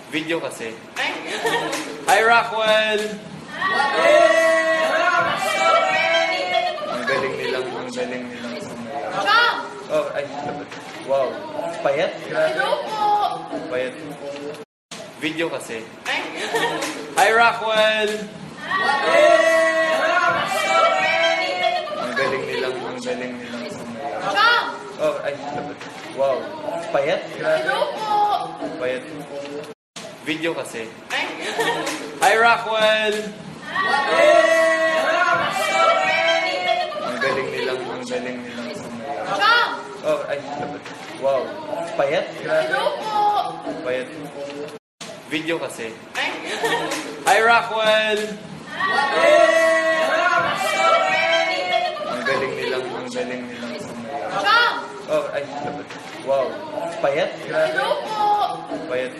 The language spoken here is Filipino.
Video kasi. Hi, Rockwell! Ang galing nilang Oh, ay, dapat. Wow. Payat? Hello po! Payat. Video kasi. Hi, Rockwell! Ang galing nilang Oh, ay, dapat. Wow. Payat? Hello po! Payat. Video kasi. Hi, Rockwell! Ang galing nilang Oh, ay, dapat. Wow. Payat? Hello po! Payat. Video kasi. Hi, Rockwell! Ang galing nilang Oh, ay, dapat. Wow. Payat? Hello po! Payat.